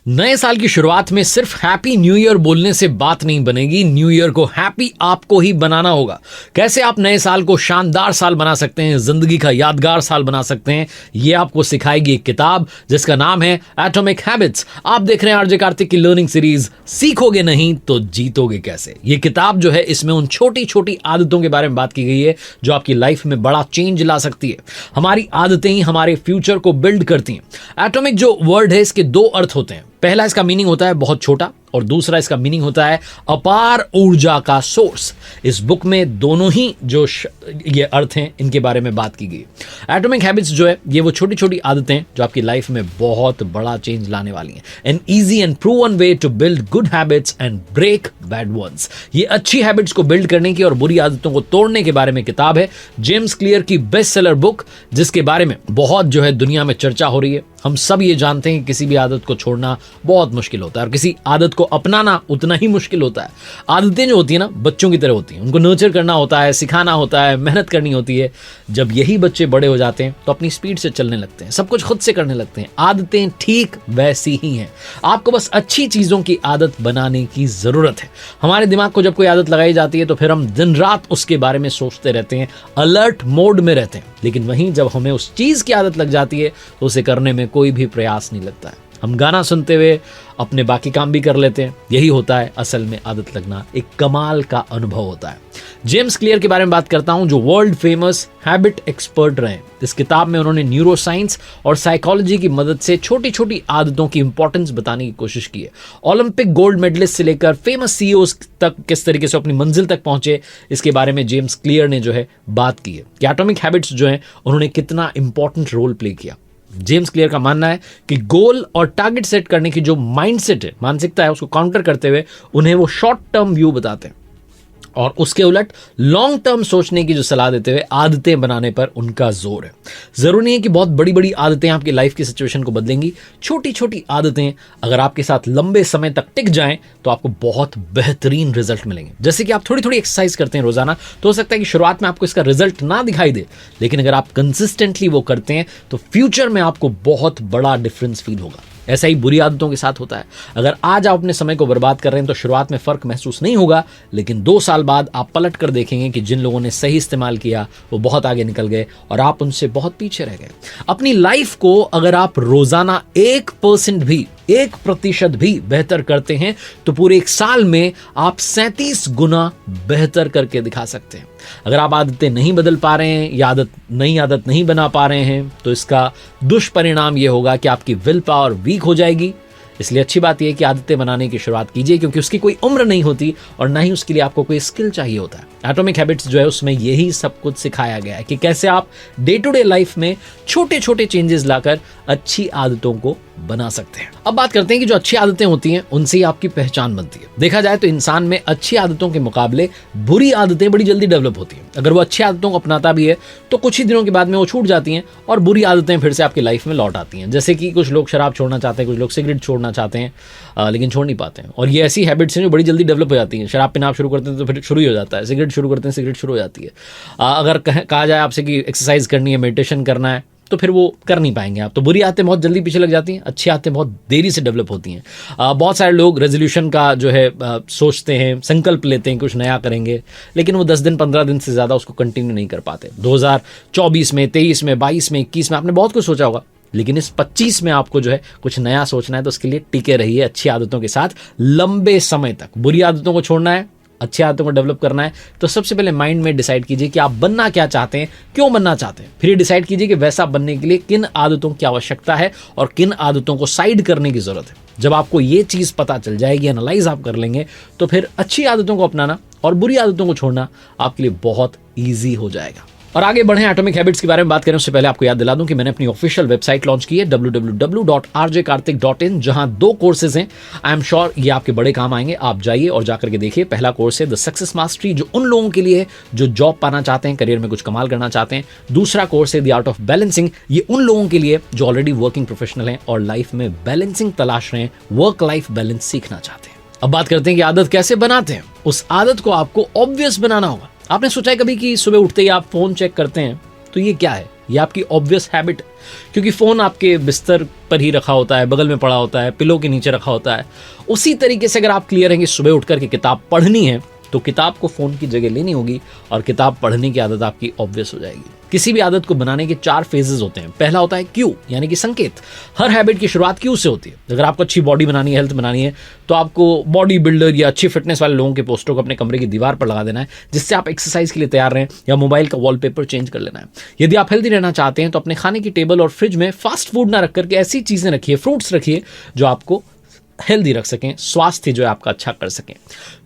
नए साल की शुरुआत में सिर्फ हैप्पी न्यू ईयर बोलने से बात नहीं बनेगी। न्यू ईयर को हैप्पी आपको ही बनाना होगा। कैसे आप नए साल को शानदार साल बना सकते हैं, जिंदगी का यादगार साल बना सकते हैं, ये आपको सिखाएगी एक किताब जिसका नाम है एटॉमिक हैबिट्स। आप देख रहे हैं आरजे कार्तिक की लर्निंग सीरीज सीखोगे नहीं तो जीतोगे कैसे। ये किताब जो है इसमें उन छोटी छोटी आदतों के बारे में बात की गई है जो आपकी लाइफ में बड़ा चेंज ला सकती है। हमारी आदतें ही हमारे फ्यूचर को बिल्ड करती हैं। एटॉमिक जो वर्ड है इसके दो अर्थ होते हैं। पहला इसका मीनिंग होता है बहुत छोटा और दूसरा इसका मीनिंग होता है अपार ऊर्जा का सोर्स। इस बुक में दोनों ही जो ये अर्थ हैं इनके बारे में बात की गई। एटॉमिक हैबिट्स जो है ये वो छोटी छोटी आदतें हैं जो आपकी लाइफ में बहुत बड़ा चेंज लाने वाली हैं। An easy and proven way to build good habits and break bad ones. ये अच्छी हैबिट्स को बिल्ड करने की और बुरी आदतों को तोड़ने के बारे में किताब है। जेम्स क्लियर की बेस्ट सेलर बुक जिसके बारे में बहुत जो है दुनिया में चर्चा हो रही है। हम सब ये जानते हैं कि किसी भी आदत को छोड़ना बहुत मुश्किल होता है और किसी आदत को अपनाना उतना ही मुश्किल होता है। आदतें जो होती है ना बच्चों की तरह होती हैं, उनको नर्चर करना होता है, सिखाना होता है, मेहनत करनी होती है। जब यही बच्चे बड़े हो जाते हैं तो अपनी स्पीड से चलने लगते हैं, सब कुछ खुद से करने लगते हैं। आदतें ठीक वैसी ही हैं। आपको बस अच्छी चीजों की आदत बनाने की जरूरत है। हमारे दिमाग को जब कोई आदत लगाई जाती है तो फिर हम दिन रात उसके बारे में सोचते रहते हैं, अलर्ट मोड में रहते हैं। लेकिन वहीं जब हमें उस चीज की आदत लग जाती है तो उसे करने में कोई भी प्रयास नहीं लगता है। हम गाना सुनते हुए अपने बाकी काम भी कर लेते हैं। यही होता है असल में आदत लगना, एक कमाल का अनुभव होता है। जेम्स क्लियर के बारे में बात करता हूं जो वर्ल्ड फेमस हैबिट एक्सपर्ट रहे। इस किताब में उन्होंने न्यूरोसाइंस और साइकोलॉजी की मदद से छोटी छोटी आदतों की इंपॉर्टेंस बताने की कोशिश की है। ओलंपिक गोल्ड मेडलिस्ट से लेकर फेमस सीईओज तक किस तरीके से अपनी मंजिल तक पहुंचे, इसके बारे में जेम्स क्लियर ने जो है बात की है कि एटॉमिक हैबिट्स जो है उन्होंने कितना इंपॉर्टेंट रोल प्ले किया। जेम्स क्लियर का मानना है कि गोल और टारगेट सेट करने की जो माइंडसेट है, मानसिकता है, उसको काउंटर करते हुए उन्हें वो शॉर्ट टर्म व्यू बताते हैं और उसके उलट लॉन्ग टर्म सोचने की जो सलाह देते हुए आदतें बनाने पर उनका जोर है। जरूरी नहीं है कि बहुत बड़ी बड़ी आदतें आपकी लाइफ की सिचुएशन को बदलेंगी। छोटी छोटी आदतें अगर आपके साथ लंबे समय तक टिक जाएं तो आपको बहुत बेहतरीन रिजल्ट मिलेंगे। जैसे कि आप थोड़ी थोड़ी एक्सरसाइज करते हैं रोजाना, तो हो सकता है कि शुरुआत में आपको इसका रिजल्ट ना दिखाई दे, लेकिन अगर आप कंसिस्टेंटली वो करते हैं तो फ्यूचर में आपको बहुत बड़ा डिफरेंस फील होगा। ऐसा ही बुरी आदतों के साथ होता है। अगर आज आप अपने समय को बर्बाद कर रहे हैं तो शुरुआत में फर्क महसूस नहीं होगा, लेकिन 2 साल बाद आप पलट कर देखेंगे कि जिन लोगों ने सही इस्तेमाल किया वो बहुत आगे निकल गए और आप उनसे बहुत पीछे रह गए। अपनी लाइफ को अगर आप रोजाना 1% भी 1% भी बेहतर करते हैं तो पूरे 1 साल में आप 37 गुना बेहतर करके दिखा सकते हैं। अगर आप आदतें नहीं बदल पा रहे हैं या नई आदत नहीं बना पा रहे हैं तो इसका दुष्परिणाम यह होगा कि आपकी विल पावर वीक हो जाएगी। इसलिए अच्छी बात यह है कि आदतें बनाने की शुरुआत कीजिए, क्योंकि उसकी कोई उम्र नहीं होती और ना ही उसके लिए आपको कोई स्किल चाहिए होता है। एटॉमिक हैबिट्स जो है उसमें यही सब कुछ सिखाया गया है कि कैसे आप डे टू डे लाइफ में छोटे छोटे चेंजेस लाकर अच्छी आदतों को बना सकते हैं। अब बात करते हैं कि जो अच्छी आदतें होती हैं उनसे ही आपकी पहचान बनती है। देखा जाए तो इंसान में अच्छी आदतों के मुकाबले बुरी आदतें बड़ी जल्दी डेवलप होती हैं। अगर वो अच्छी आदतों को अपनाता भी है तो कुछ ही दिनों के बाद में वो छूट जाती हैं और बुरी आदतें फिर से आपकी लाइफ में लौट आती हैं। जैसे कि कुछ लोग शराब छोड़ना चाहते हैं, कुछ लोग सिगरेट छोड़ना चाहते हैं लेकिन छोड़ नहीं पाते हैं। और ये ऐसी हैबिट्स हैं जो बड़ी जल्दी डेवलप हो जाती हैं। शराब पीना आप शुरू करते हैं तो फिर शुरू ही हो जाता है, सिगरेट शुरू करते हैं सिगरेट शुरू हो जाती है। अगर कहा जाए आपसे कि एक्सरसाइज करनी है, मेडिटेशन करना है, तो फिर वो कर नहीं पाएंगे आप। तो बुरी आदतें बहुत जल्दी पीछे लग जाती हैं, अच्छी आदतें बहुत देरी से डेवलप होती हैं। बहुत सारे लोग रेजोल्यूशन का जो है सोचते हैं, संकल्प लेते हैं कुछ नया करेंगे, लेकिन वो 10 दिन 15 दिन से ज़्यादा उसको कंटिन्यू नहीं कर पाते। 2024 में, 23 में, 22 में, 21 में आपने बहुत कुछ सोचा होगा, लेकिन इस 25 में आपको जो है कुछ नया सोचना है। तो उसके लिए टिके रहिए अच्छी आदतों के साथ लंबे समय तक। बुरी आदतों को छोड़ना है, अच्छी आदतों को डेवलप करना है, तो सबसे पहले माइंड में डिसाइड कीजिए कि आप बनना क्या चाहते हैं, क्यों बनना चाहते हैं। फिर ये डिसाइड कीजिए कि वैसा बनने के लिए किन आदतों की आवश्यकता है और किन आदतों को साइड करने की जरूरत है। जब आपको ये चीज़ पता चल जाएगी, एनालाइज आप कर लेंगे, तो फिर अच्छी आदतों को अपनाना और बुरी आदतों को छोड़ना आपके लिए बहुत ईजी हो जाएगा। और आगे बढ़े एटॉमिक हैबिट्स के बारे में बात करें उससे पहले आपको याद दिला दूं कि मैंने अपनी ऑफिशियल वेबसाइट लॉन्च की है www.rjkartik.in, जहां 2 कोर्सेज हैं। आई एम श्योर ये आपके बड़े काम आएंगे। आप जाइए और जाकर के देखिए। पहला कोर्स है द सक्सेस मास्टरी, जो उन लोगों के लिए जो जॉब पाना चाहते हैं, करियर में कुछ कमाल करना चाहते हैं। दूसरा कोर्स है द आर्ट ऑफ बैलेंसिंग, ये उन लोगों के लिए जो ऑलरेडी वर्किंग प्रोफेशनल हैं और लाइफ में बैलेंसिंग तलाश रहे हैं, वर्क लाइफ बैलेंस सीखना चाहते हैं। अब बात करते हैं कि आदत कैसे बनाते हैं। उस आदत को आपको ऑब्वियस बनाना होगा। आपने सोचा है कभी कि सुबह उठते ही आप फोन चेक करते हैं, तो ये क्या है? ये आपकी ऑब्वियस हैबिट क्योंकि फ़ोन आपके बिस्तर पर ही रखा होता है, बगल में पड़ा होता है, पिलो के नीचे रखा होता है। उसी तरीके से अगर आप क्लियर हैं कि सुबह उठ कर के किताब पढ़नी है, तो किताब को फ़ोन की जगह लेनी होगी और किताब पढ़ने की आदत आपकी ऑब्वियस हो जाएगी। किसी भी आदत को बनाने के 4 फेजेस होते हैं। पहला होता है क्यू, यानी कि संकेत। हर हैबिट की शुरुआत क्यू से होती है। अगर आपको अच्छी बॉडी बनानी है, हेल्थ बनानी है, तो आपको बॉडी बिल्डर या अच्छी फिटनेस वाले लोगों के पोस्टर को अपने कमरे की दीवार पर लगा देना है, जिससे आप एक्सरसाइज के लिए तैयार रहें, या मोबाइल का वॉलपेपर चेंज कर लेना है। यदि आप हेल्दी रहना चाहते हैं तो अपने खाने की टेबल और फ्रिज में फास्ट फूड ना रख करके ऐसी चीज़ें रखिए, फ्रूट्स रखिए जो आपको हेल्दी रख सकें, स्वास्थ्य जो है आपका अच्छा कर सकें।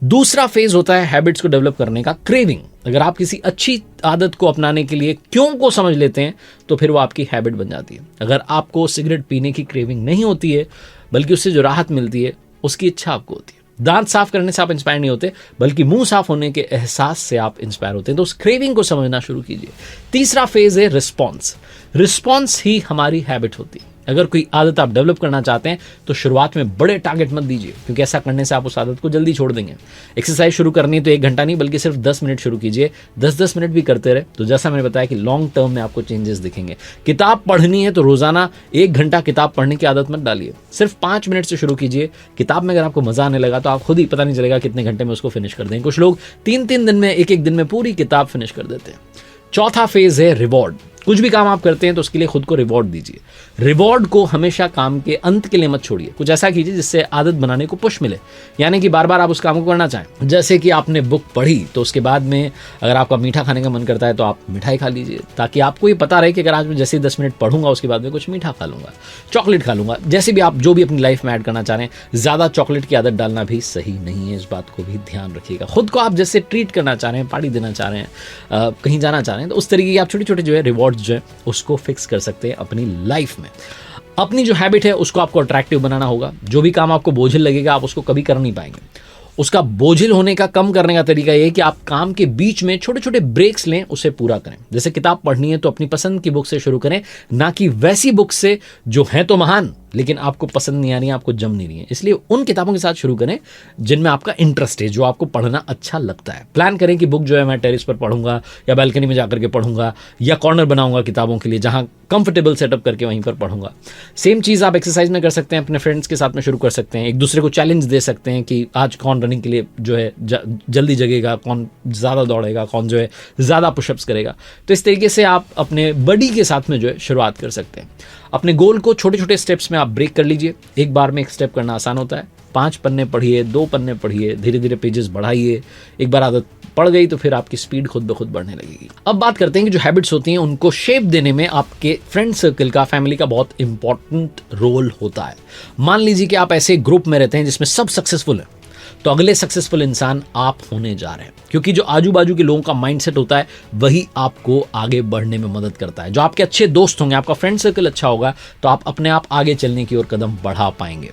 दूसरा फेज होता है हैबिट्स को डेवलप करने का, क्रेविंग। अगर आप किसी अच्छी आदत को अपनाने के लिए क्यों को समझ लेते हैं तो फिर वो आपकी हैबिट बन जाती है। अगर आपको सिगरेट पीने की क्रेविंग नहीं होती है, बल्कि उससे जो राहत मिलती है उसकी इच्छा आपको होती है। दांत साफ करने से आप इंस्पायर नहीं होते, बल्कि मुंह साफ होने के एहसास से आप इंस्पायर होते हैं। तो उस क्रेविंग को समझना शुरू कीजिए। तीसरा फेज है रिस्पॉन्स। रिस्पॉन्स ही हमारी हैबिट होती है। अगर कोई आदत आप डेवलप करना चाहते हैं तो शुरुआत में बड़े टारगेट मत दीजिए, क्योंकि ऐसा करने से आप उस आदत को जल्दी छोड़ देंगे। एक्सरसाइज शुरू करनी है तो 1 घंटा नहीं, बल्कि सिर्फ 10 मिनट शुरू कीजिए। 10-10 मिनट भी करते रहे तो जैसा मैंने बताया कि लॉन्ग टर्म में आपको चेंजेस दिखेंगे। किताब पढ़नी है तो रोजाना 1 घंटा किताब पढ़ने की आदत मत डालिए, सिर्फ 5 मिनट से शुरू कीजिए। किताब में अगर आपको मजा आने लगा तो आप खुद ही पता नहीं चलेगा कितने घंटे में उसको फिनिश कर देंगे। कुछ लोग 3-3 दिन में, 1-1 दिन में पूरी किताब फिनिश कर देते हैं। चौथा फेज है रिवॉर्ड। कुछ भी काम आप करते हैं तो उसके लिए खुद को रिवॉर्ड दीजिए। रिवॉर्ड को हमेशा काम के अंत के लिए मत छोड़िए। कुछ ऐसा कीजिए जिससे आदत बनाने को पुश मिले, यानी कि बार बार आप उस काम को करना चाहें। जैसे कि आपने बुक पढ़ी तो उसके बाद में अगर आपका मीठा खाने का मन करता है तो आप मिठाई खा लीजिए, ताकि आपको ये पता रहे कि अगर आज मैं जैसे ही 10 मिनट पढ़ूंगा उसके बाद में कुछ मीठा खा लूंगा, चॉकलेट खा लूंगा। जैसे भी आप जो भी अपनी लाइफ में ऐड करना चाह रहे हैं, ज़्यादा चॉकलेट की आदत डालना भी सही नहीं है, इस बात को भी ध्यान रखिएगा। खुद को आप जैसे ट्रीट करना चाह रहे हैं, पार्टी देना चाह रहे हैं, कहीं जाना चाह रहे हैं, तो उस तरीके के आप छोटे छोटे जो है रिवॉर्ड्स जो है उसको फिक्स कर सकते हैं अपनी लाइफ में। अपनी जो हैबिट है उसको आपको अट्रैक्टिव बनाना होगा। जो भी काम आपको बोझिल लगेगा आप उसको कभी कर नहीं पाएंगे। उसका बोझिल होने का कम करने का तरीका यह है कि आप काम के बीच में छोटे छोटे ब्रेक्स लें, उसे पूरा करें। जैसे किताब पढ़नी है तो अपनी पसंद की बुक से शुरू करें, ना कि वैसी बुक से जो है तो महान लेकिन आपको पसंद नहीं आ रही है, आपको जम नहीं रही है। इसलिए उन किताबों के साथ शुरू करें जिनमें आपका इंटरेस्ट है, जो आपको पढ़ना अच्छा लगता है। प्लान करें कि बुक जो है मैं टेरेस पर पढ़ूंगा, या बालकनी में जाकर के पढ़ूंगा, या कॉर्नर बनाऊंगा किताबों के लिए जहां कंफर्टेबल सेटअप करके वहीं पर पढ़ूंगा। सेम चीज़ आप एक्सरसाइज में कर सकते हैं, अपने फ्रेंड्स के साथ में शुरू कर सकते हैं। एक दूसरे को चैलेंज दे सकते हैं कि आज कौन रनिंग के लिए जो है जल्दी जगेगा, कौन ज़्यादा दौड़ेगा, कौन जो है ज़्यादा पुशअप्स करेगा। तो इस तरीके से आप अपने बडी के साथ में जो है शुरुआत कर सकते हैं। अपने गोल को छोटे छोटे स्टेप्स में आप ब्रेक कर लीजिए। एक बार में एक स्टेप करना आसान होता है। 5 पन्ने पढ़िए, 2 पन्ने पढ़िए, धीरे धीरे पेजेस बढ़ाइए। एक बार आदत पड़ गई तो फिर आपकी स्पीड खुद ब खुद बढ़ने लगेगी। अब बात करते हैं कि जो हैबिट्स होती हैं उनको शेप देने में आपके फ्रेंड सर्कल का, फैमिली का बहुत इंपॉर्टेंट रोल होता है। मान लीजिए कि आप ऐसे ग्रुप में रहते हैं जिसमें सब सक्सेसफुल है, तो अगले सक्सेसफुल इंसान आप होने जा रहे हैं, क्योंकि जो आजू बाजू के लोगों का माइंडसेट होता है वही आपको आगे बढ़ने में मदद करता है। जो आपके अच्छे दोस्त होंगे, आपका फ्रेंड सर्कल अच्छा होगा, तो आप अपने आप आगे चलने की ओर कदम बढ़ा पाएंगे।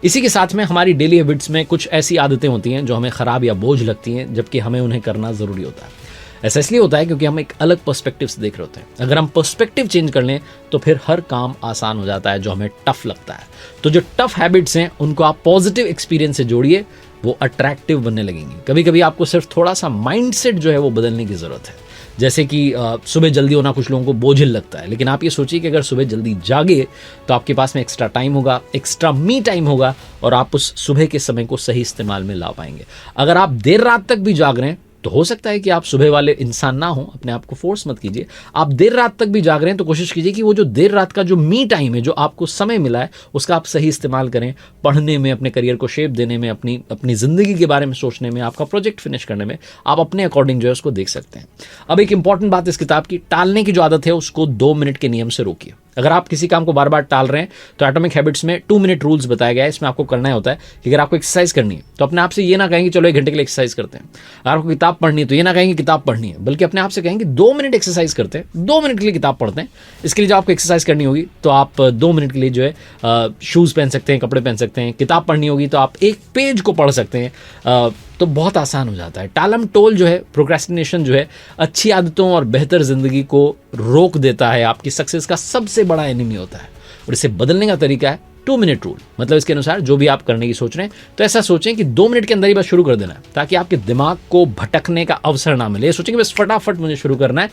इसी के साथ में हमारी डेली हैबिट्स में कुछ ऐसी आदतें होती हैं जो हमें खराब या बोझ लगती हैं, जबकि हमें उन्हें करना ज़रूरी होता है। ऐसा इसलिए होता है क्योंकि हम एक अलग पर्सपेक्टिव से देख रहे होते हैं। अगर हम पर्सपेक्टिव चेंज कर लें तो फिर हर काम आसान हो जाता है जो हमें टफ लगता है। तो जो टफ हैबिट्स हैं उनको आप पॉजिटिव एक्सपीरियंस से जोड़िए, वो अट्रैक्टिव बनने लगेंगी। कभी कभी आपको सिर्फ थोड़ा सा माइंडसेट जो है वो बदलने की ज़रूरत है। जैसे कि सुबह जल्दी होना कुछ लोगों को बोझिल लगता है, लेकिन आप ये सोचिए कि अगर सुबह जल्दी जागे तो आपके पास में एक्स्ट्रा टाइम होगा, एक्स्ट्रा मी टाइम होगा, और आप उस सुबह के समय को सही इस्तेमाल में ला पाएंगे। अगर आप देर रात तक भी जाग रहे हैं तो हो सकता है कि आप सुबह वाले इंसान ना हो, अपने आप को फोर्स मत कीजिए। आप देर रात तक भी जाग रहे हैं तो कोशिश कीजिए कि वो जो देर रात का जो मी टाइम है, जो आपको समय मिला है, उसका आप सही इस्तेमाल करें। पढ़ने में, अपने करियर को शेप देने में, अपनी ज़िंदगी के बारे में सोचने में, आपका प्रोजेक्ट फिनिश करने में आप अपने अकॉर्डिंग जो है उसको देख सकते हैं। अब एक इंपॉर्टेंट बात इस किताब की, टालने की जो आदत है उसको 2 मिनट के नियम से रोकिए। अगर आप किसी काम को बार बार टाल रहे हैं तो एटॉमिक हैबिट्स में 2 मिनट रूल्स बताया गया है। इसमें आपको करना होता है कि अगर आपको एक्सरसाइज करनी है तो अपने आप से ये ना कहेंगे चलो 1 घंटे के लिए एक्सरसाइज करते हैं। अगर आपको किताब पढ़नी है तो ये ना कहेंगे किताब पढ़नी है, बल्कि अपने आप से कहेंगे 2 मिनट एक्सरसाइज करते हैं, 2 मिनट के लिए किताब पढ़ते हैं। इसके लिए जो आपको एक्सरसाइज करनी होगी तो आप 2 मिनट के लिए जो है शूज़ पहन सकते हैं, कपड़े पहन सकते हैं। किताब पढ़नी होगी तो आप 1 पेज को पढ़ सकते हैं। तो बहुत आसान हो जाता है। टालम टोल जो है, प्रोक्रेस्टिनेशन जो है, अच्छी आदतों और बेहतर ज़िंदगी को रोक देता है, आपकी सक्सेस का सबसे बड़ा एनिमी होता है। और इसे बदलने का तरीका है 2 मिनट रूल। मतलब इसके अनुसार जो भी आप करने की सोच रहे हैं तो ऐसा सोचें कि 2 मिनट के अंदर ही बस शुरू कर देना है, ताकि आपके दिमाग को भटकने का अवसर ना मिले। सोचें कि बस फटाफट मुझे शुरू करना है,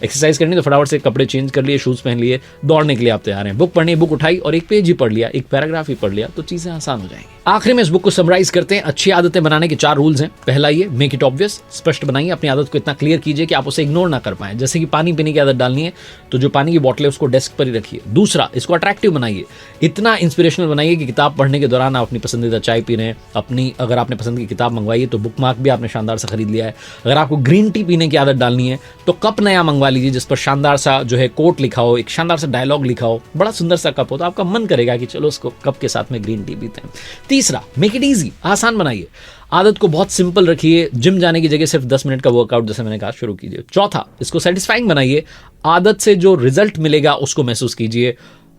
एक्सरसाइज करनी तो फटाफट से कपड़े चेंज कर लिए, शूज पहन लिए, दौड़ने के लिए आप तैयार हैं। बुक पढ़नी, बुक उठाई और एक पेज ही पढ़ लिया, एक पैराग्राफ ही पढ़ लिया, तो चीजें आसान हो जाएंगी। आखिर में इस बुक को समराइज करते हैं। अच्छी आदतें बनाने के 4 रूल्स हैं। पहला ये, मेक इट ऑब्वियस, स्पष्ट बनाइए, अपनी आदत को इतना क्लियर कीजिए कि आप उसे इग्नोर ना कर पाए। जैसे कि पानी पीने की आदत डालनी है तो जो पानी की बोतल है उसको डेस्क पर ही रखिए। दूसरा, इसको अट्रैक्टिव बनाइए, इतना इंस्पिरेशनल बनाइए कि किताब पढ़ने के दौरान आप अपनी पसंदीदा चाय पी रहे हैं, अपनी अगर आपने पसंद की किताब मंगवाई है तो बुक मार्क भी आपने शानदार सा खरीद लिया है। अगर आपको ग्रीन टी पीने की आदत डालनी है तो कप नया मंगवा लीजिए जिस पर शानदार सा जो है कोट लिखा हो, एक शानदार सा डायलॉग लिखा हो, बड़ा सुंदर सा कप हो, तो आपका मन करेगा कि चलो उसको कप के साथ में ग्रीन टी पीते हैं। तीसरा, मेक इट ईजी, आसान बनाइए, आदत को बहुत सिंपल रखिए। जिम जाने की जगह सिर्फ 10 मिनट का वर्कआउट जैसे मैंने कहा शुरू कीजिए। चौथा, इसको सेटिस्फाइंग बनाइए, आदत से जो रिजल्ट मिलेगा उसको महसूस कीजिए।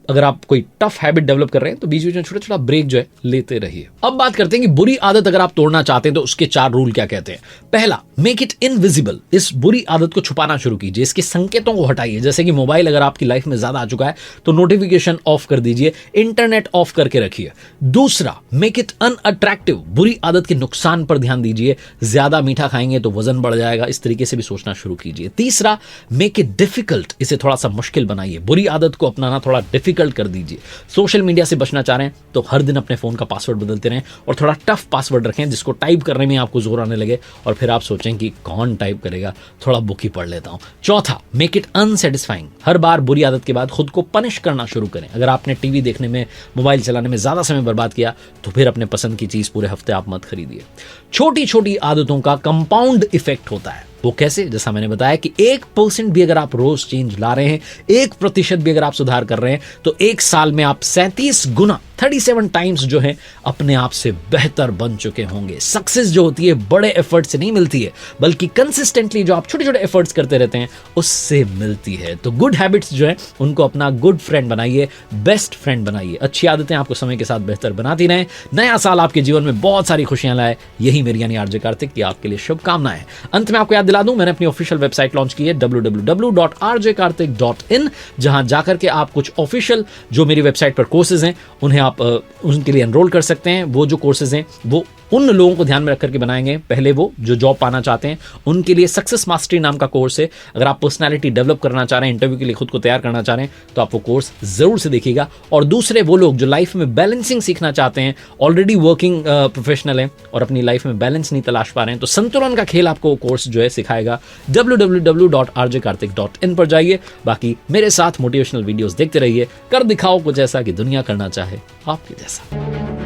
अगर आप कोई टफ हैबिट डेवलप कर रहे हैं तो बीच बीच में छोटा छोटा ब्रेक जो है लेते रहिए। अब बात करते हैं कि बुरी आदत अगर आप तोड़ना चाहते हैं तो उसके 4 रूल क्या कहते हैं। पहला, मेक इट इनविजिबल, इस बुरी आदत को छुपाना शुरू कीजिए, इसके संकेतों को हटाइए। जैसे कि मोबाइल अगर आपकी लाइफ में ज्यादा आ चुका है तो नोटिफिकेशन ऑफ कर दीजिए, इंटरनेट ऑफ करके रखिए। दूसरा, मेक इट अनअट्रैक्टिव, बुरी आदत के नुकसान पर ध्यान दीजिए, ज्यादा मीठा खाएंगे तो वजन बढ़ जाएगा, इस तरीके से भी सोचना शुरू कीजिए। तीसरा, मेक इट डिफिकल्ट, इसे थोड़ा सा मुश्किल बनाइए, बुरी आदत को अपनाना थोड़ा डिफिकल्ट कर दीजिए। सोशल मीडिया से बचना चाह रहे हैं तो हर दिन अपने फोन का पासवर्ड बदलते रहें और थोड़ा टफ पासवर्ड रखें जिसको टाइप करने में आपको जोर आने लगे और फिर आप सोचें कि कौन टाइप करेगा, थोड़ा बुक ही पढ़ लेता हूं। चौथा, मेक इट अनसेटिस्फाइंग, हर बार बुरी आदत के बाद खुद को पनिश करना शुरू करें। अगर आपने टीवी देखने में, मोबाइल चलाने में ज्यादा समय बर्बाद किया तो फिर अपने पसंद की चीज पूरे हफ्ते आप मत खरीदिए। छोटी छोटी आदतों का कंपाउंड इफेक्ट होता है। वो कैसे? जैसा मैंने बताया कि 1% भी अगर आप रोज चेंज ला रहे हैं, 1% भी अगर आप सुधार कर रहे हैं तो 1 साल में आप 37 गुना 37 टाइम्स जो है अपने आप से बेहतर बन चुके होंगे। सक्सेस जो होती है बड़े एफर्ट से नहीं मिलती है बल्कि कंसिस्टेंटली जो आप छोटे छोटे एफर्ट्स करते रहते हैं उससे मिलती है। तो गुड हैबिट्स जो है उनको अपना गुड फ्रेंड बनाइए, बेस्ट फ्रेंड बनाइए। अच्छी आदतें आपको समय के साथ बेहतर बनाती रहें। नया साल आपके जीवन में बहुत सारी खुशियां लाए, यही मेरी यानी आरजे कार्तिक की आपके लिए शुभकामनाएं। अंत में आपको याद दिला दूं, मैंने अपनी ऑफिशियल वेबसाइट लॉन्च की है www.rjkartik.in, जहां जाकर के आप कुछ ऑफिशियल जो मेरी वेबसाइट पर कोर्सेज हैं उन्हें आप उनके लिए एनरोल कर सकते हैं। वो जो कोर्सेज हैं वो उन लोगों को ध्यान में रख करके बनाएंगे। पहले वो जो जॉब पाना चाहते हैं उनके लिए सक्सेस मास्टरी नाम का कोर्स है। अगर आप पर्सनालिटी डेवलप करना चाह रहे हैं, इंटरव्यू के लिए खुद को तैयार करना चाह रहे हैं तो आप वो कोर्स जरूर से देखिएगा। और दूसरे वो लोग जो लाइफ में बैलेंसिंग सीखना चाहते हैं, ऑलरेडी वर्किंग प्रोफेशनल हैं और अपनी लाइफ में बैलेंस नहीं तलाश पा रहे हैं, तो संतुलन का खेल आपको कोर्स जो है सिखाएगा। www.rjkartik.in पर जाइए। बाकी मेरे साथ मोटिवेशनल वीडियोस देखते रहिए। कर दिखाओ कुछ ऐसा कि दुनिया करना चाहे आपके जैसा।